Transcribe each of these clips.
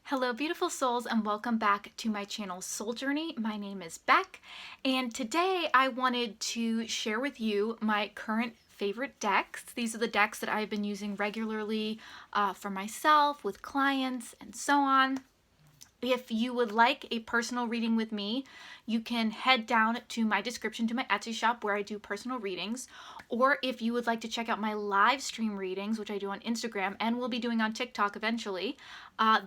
Hello beautiful souls, and welcome back to my channel Soul Journey. My name is Beck, and today I wanted to share with you my current favorite decks. These are the decks that I've been using regularly for myself, with clients, and so on. If you would like a personal reading with me, you can head down to my description to my Etsy shop where I do personal readings. Or if you would like to check out my live stream readings, which I do on Instagram and will be doing on TikTok eventually,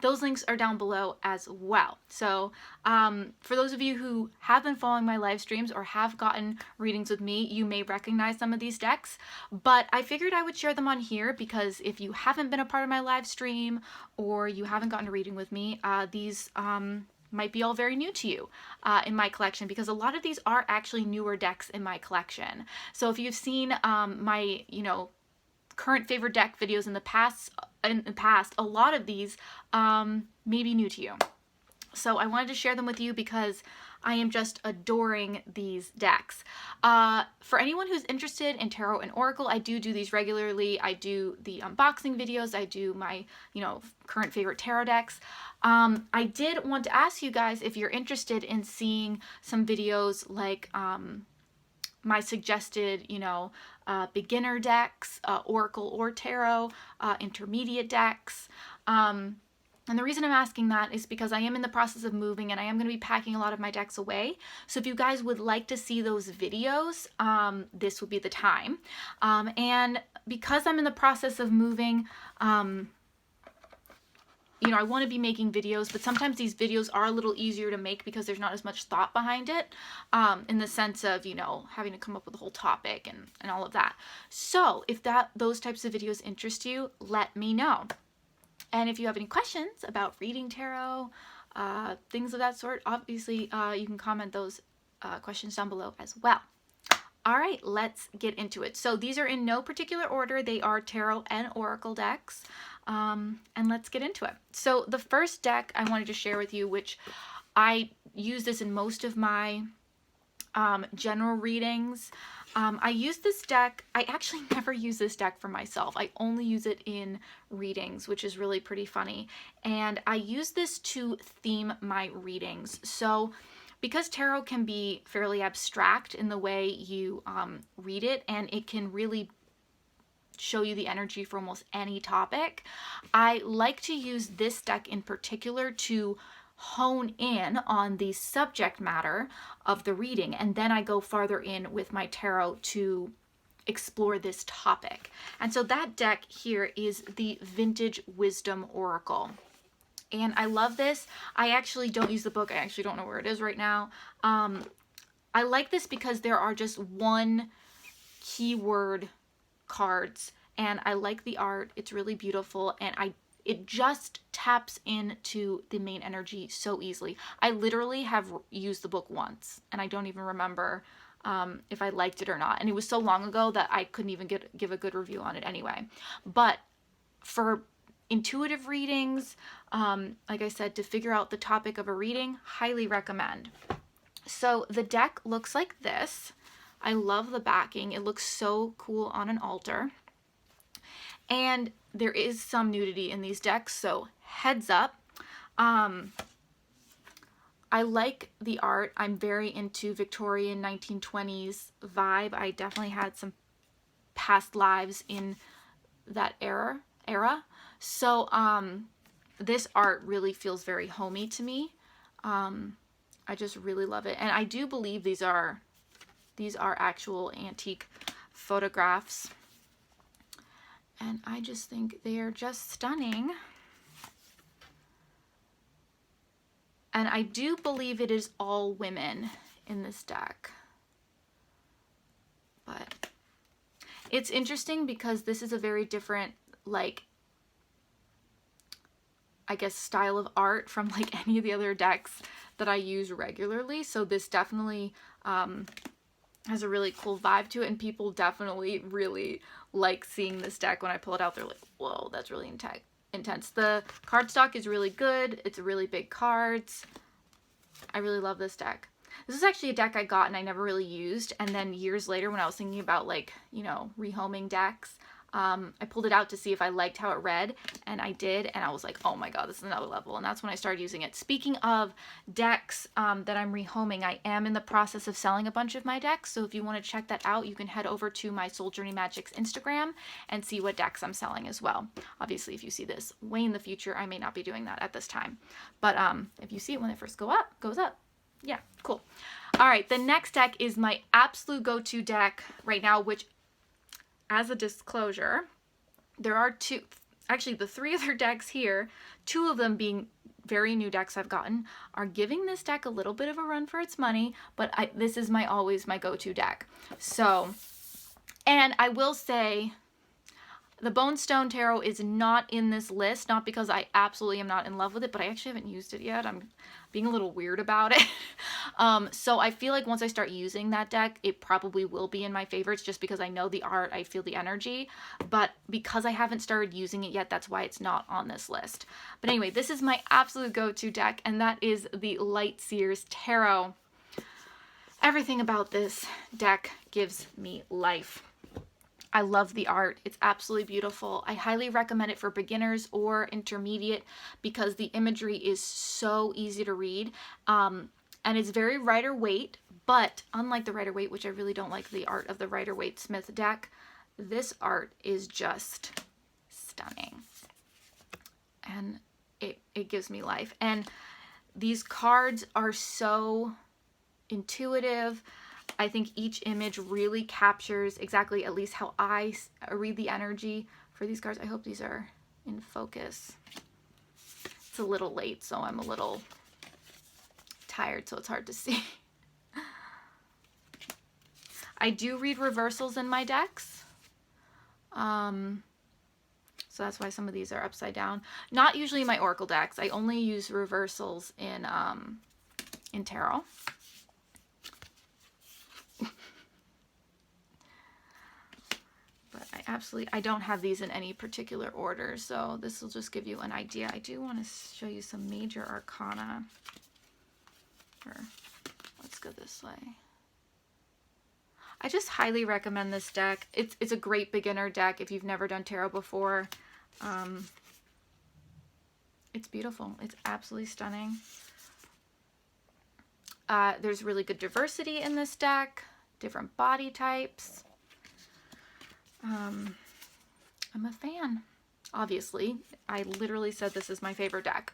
those links are down below as well. So for those of you who have been following my live streams or have gotten readings with me, you may recognize some of these decks, but I figured I would share them on here because if you haven't been a part of my live stream or you haven't gotten a reading with me, these might be all very new to you in my collection, because a lot of these are actually newer decks in my collection. So if you've seen my, current favorite deck videos in the past, a lot of these may be new to you. So I wanted to share them with you because I am just adoring these decks. For anyone who's interested in tarot and oracle, I do these regularly. I do the unboxing videos. I do my, current favorite tarot decks. I did want to ask you guys if you're interested in seeing some videos like my suggested, beginner decks, oracle or tarot, intermediate decks. And the reason I'm asking that is because I am in the process of moving and I am going to be packing a lot of my decks away. So if you guys would like to see those videos, this would be the time. And because I'm in the process of moving, I want to be making videos, but sometimes these videos are a little easier to make because there's not as much thought behind it, in the sense of, having to come up with a whole topic and all of that. So if those types of videos interest you, let me know. And if you have any questions about reading tarot, things of that sort, obviously you can comment those questions down below as well. All right, let's get into it. So these are in no particular order. They are tarot and oracle decks. And let's get into it. So the first deck I wanted to share with you, which I use this in most of my general readings. I use this deck. I actually never use this deck for myself. I only use it in readings, which is really pretty funny. And I use this to theme my readings. So because tarot can be fairly abstract in the way you read it, and it can really show you the energy for almost any topic, I like to use this deck in particular to hone in on the subject matter of the reading, and then I go farther in with my tarot to explore this topic. And so that deck here is the Vintage Wisdom Oracle. And I love this. I actually don't use the book. I actually don't know where it is right now. I like this because there are just one keyword cards, and I like the art. It's really beautiful, and it just taps into the main energy so easily. I literally have used the book once, and I don't even remember if I liked it or not. And it was so long ago that I couldn't even give a good review on it anyway. But for intuitive readings, like I said, to figure out the topic of a reading, highly recommend. So the deck looks like this. I love the backing. It looks so cool on an altar. And there is some nudity in these decks, so heads up. I like the art. I'm very into Victorian 1920s vibe. I definitely had some past lives in that era. So this art really feels very homey to me. I just really love it. And I do believe these are actual antique photographs. And I just think they are just stunning. And I do believe it is all women in this deck. But it's interesting because this is a very different, style of art from any of the other decks that I use regularly. So this definitely has a really cool vibe to it, and people definitely really like seeing this deck. When I pull it out, they're like, whoa, that's really intense. The cardstock is really good. It's really big cards. I really love this deck. This is actually a deck I got and I never really used, and then years later when I was thinking about rehoming decks, I pulled it out to see if I liked how it read, and I did, and I was like, oh my god, this is another level, and that's when I started using it. Speaking of decks that I'm rehoming, I am in the process of selling a bunch of my decks, so if you want to check that out, you can head over to my Soul Journey Magic's Instagram and see what decks I'm selling as well. Obviously, if you see this way in the future, I may not be doing that at this time, but if you see it when it first goes up, yeah, cool. All right, the next deck is my absolute go-to deck right now, which, as a disclosure, there are two, actually the three other decks here, two of them being very new decks I've gotten, are giving this deck a little bit of a run for its money, but this is always my go-to deck. So, and I will say, the Bone Stone Tarot is not in this list, not because I absolutely am not in love with it, but I actually haven't used it yet. I'm being a little weird about it. So I feel like once I start using that deck, it probably will be in my favorites just because I know the art, I feel the energy. But because I haven't started using it yet, that's why it's not on this list. But anyway, this is my absolute go-to deck, and that is the Light Sears Tarot. Everything about this deck gives me life. I love the art. It's absolutely beautiful. I highly recommend it for beginners or intermediate because the imagery is so easy to read. And it's very Rider-Waite, but unlike the Rider-Waite, which I really don't like the art of the Rider-Waite Smith deck, this art is just stunning. And it gives me life. And these cards are so intuitive. I think each image really captures exactly, at least how I read the energy for these cards. I hope these are in focus. It's a little late, so I'm a little tired, so it's hard to see. I do read reversals in my decks. So that's why some of these are upside down. Not usually in my Oracle decks. I only use reversals in tarot. But I don't have these in any particular order, so this will just give you an idea. I do want to show you some major arcana. Let's go this way. I just highly recommend this deck. It's a great beginner deck if you've never done tarot before. It's beautiful. It's absolutely stunning. There's really good diversity in this deck, different body types. I'm a fan. Obviously, I literally said this is my favorite deck.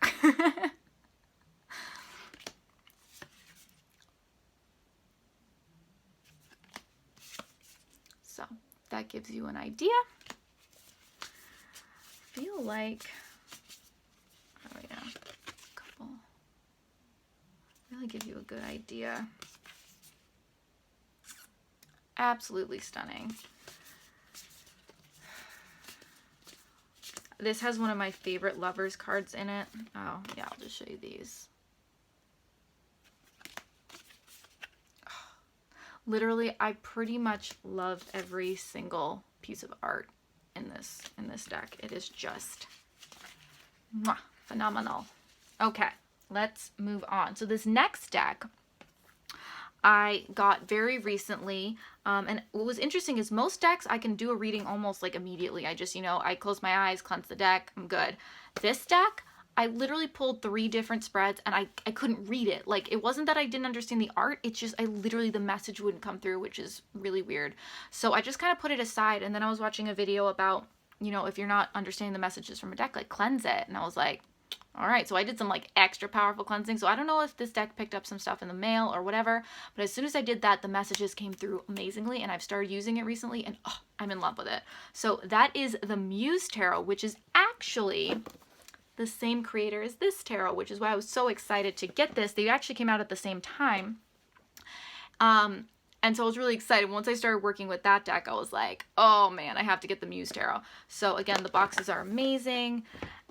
So that gives you an idea. I feel like, oh yeah, a couple, really give you a good idea. Absolutely stunning. This has one of my favorite lovers cards in it. Oh, yeah, I'll just show you these. Literally, I pretty much love every single piece of art in this deck. It is just mwah, phenomenal. Okay, let's move on. So this next deck I got very recently, and what was interesting is most decks I can do a reading almost like immediately. I just, I close my eyes, cleanse the deck, I'm good. This deck, I literally pulled 3 different spreads and I couldn't read it. Like, it wasn't that I didn't understand the art, it's just the message wouldn't come through, which is really weird. So I just kind of put it aside, and then I was watching a video about, if you're not understanding the messages from a deck, like, cleanse it. And I was like, all right, so I did some like extra powerful cleansing. So I don't know if this deck picked up some stuff in the mail or whatever, but as soon as I did that, the messages came through amazingly, and I've started using it recently, and oh, I'm in love with it. So that is the Muse Tarot, which is actually the same creator as this tarot, which is why I was so excited to get this. They actually came out at the same time. And so I was really excited. Once I started working with that deck, I was like, oh man, I have to get the Muse Tarot. So again, the boxes are amazing.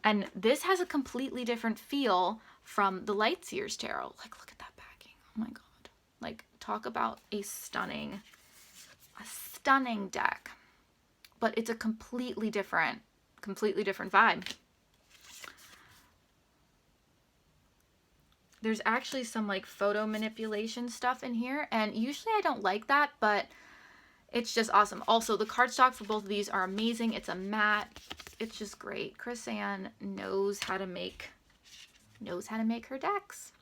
And this has a completely different feel from the Light Sears Tarot. Like, look at that backing. Oh my God. Like, talk about a stunning deck. But it's a completely different vibe. There's actually some like photo manipulation stuff in here, and usually I don't like that, but It's just awesome. Also, the cardstock for both of these are amazing. It's a matte. It's just great. Chris-Anne knows how to make her decks.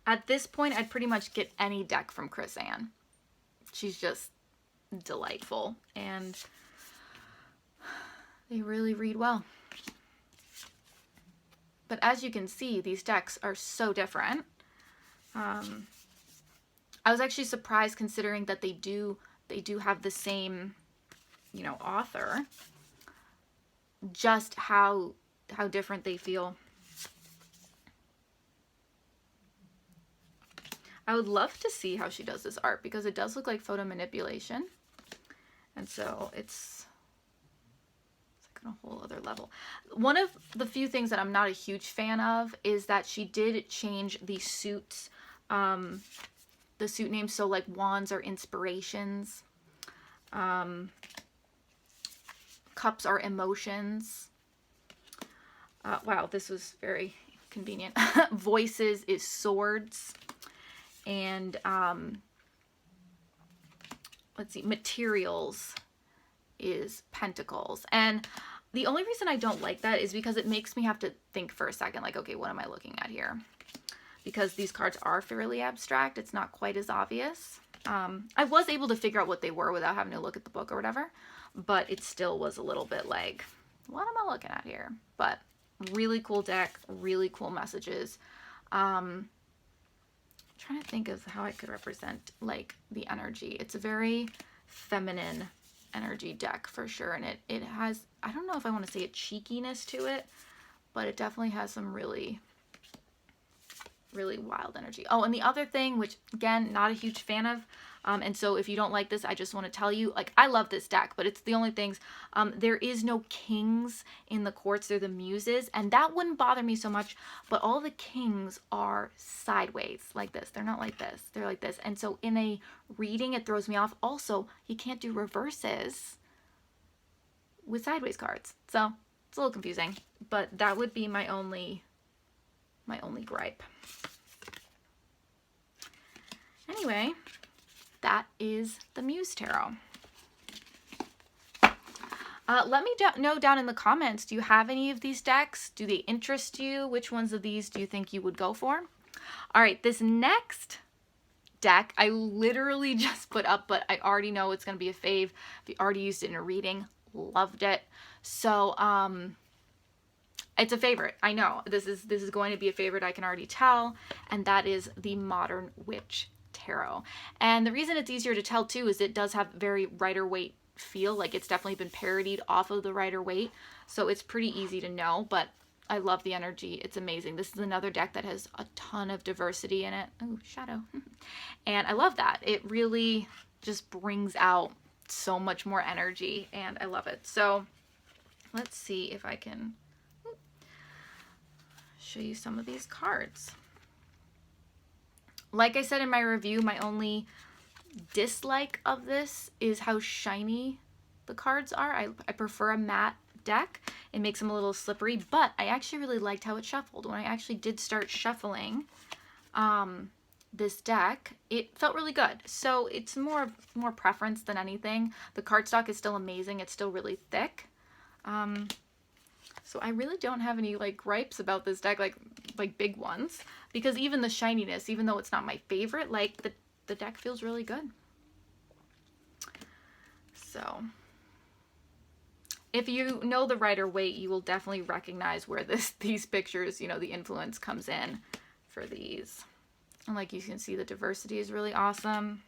At this point, I'd pretty much get any deck from Chris-Anne. She's just delightful, and they really read well. But as you can see, these decks are so different. I was actually surprised, considering that they do have the same, you know, author, just how different they feel. I would love to see how she does this art, because it does look like photo manipulation. And so it's like on a whole other level. One of the few things that I'm not a huge fan of is that she did change the suits, the suit names. So like wands are inspirations, cups are emotions. Wow, this was very convenient. Voices is swords. And let's see, materials is pentacles. And the only reason I don't like that is because it makes me have to think for a second, like, okay, what am I looking at here? Because these cards are fairly abstract. It's not quite as obvious. I was able to figure out what they were without having to look at the book or whatever, but it still was a little bit like, what am I looking at here? But really cool deck, really cool messages. Trying to think of how I could represent like the energy. It's a very feminine energy deck for sure, and it has, I don't know if I want to say a cheekiness to it, but it definitely has some really wild energy. Oh, and the other thing, which again, not a huge fan of, and so if you don't like this, I just want to tell you, like, I love this deck, but it's the only things, there is no kings in the courts. They're the muses, and that wouldn't bother me so much, but all the kings are sideways like this. They're not like this. They're like this. And so in a reading, it throws me off. Also, you can't do reverses with sideways cards. So it's a little confusing, but that would be my only gripe. Anyway, that is the Muse Tarot. Let me know down in the comments, do you have any of these decks? Do they interest you? Which ones of these do you think you would go for? All right, this next deck, I literally just put up, but I already know it's going to be a fave. If you already used it in a reading, loved it. So, it's a favorite. I know this is going to be a favorite. I can already tell, and that is the Modern Witch Tarot. And the reason it's easier to tell too is it does have very Rider-Waite feel. Like, it's definitely been parodied off of the Rider-Waite, so it's pretty easy to know. But I love the energy. It's amazing. This is another deck that has a ton of diversity in it. Oh, shadow. And I love that. It really just brings out so much more energy, and I love it. So let's see if I can show you some of these cards. Like I said in my review, my only dislike of this is how shiny the cards are. I prefer a matte deck. It makes them a little slippery, but I actually really liked how it shuffled. When I actually did start shuffling this deck, it felt really good. So it's more preference than anything. The cardstock is still amazing. It's still really thick. So I really don't have any like gripes about this deck, like big ones, because even the shininess, even though it's not my favorite, like the deck feels really good. So if you know the Rider-Waite, you will definitely recognize where these pictures, you know, the influence comes in for these. And like you can see, the diversity is really awesome.